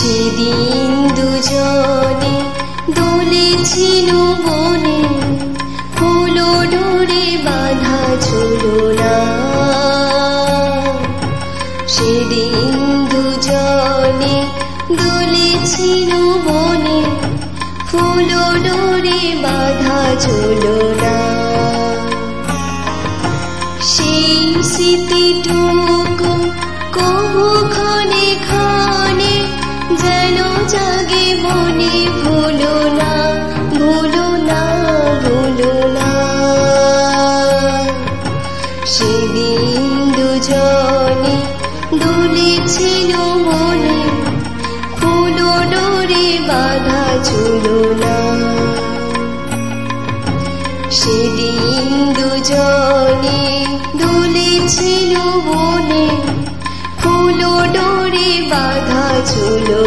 সেদিন দুজনে দুলেছিল বনে, হলো ডোরে বাঁধা ঝুলনা। সেদিন দুজনে দুলেছিল বনে, হলো ডোরে বাঁধা ঝুলনা। সেই স্মৃতিটুকু কবু ক্ষণে ক্ষণে যেন জাগে মনে, ভুলো না, ভুলো না, ভুলো না। সেদিন দুজনে দুলেছিল মনে, হলো ডোরে বাঁধা ঝুলনা। সেদিন দুজনে দুলেছিল বনে, হলো ডোরে বাঁধা ঝুলনা।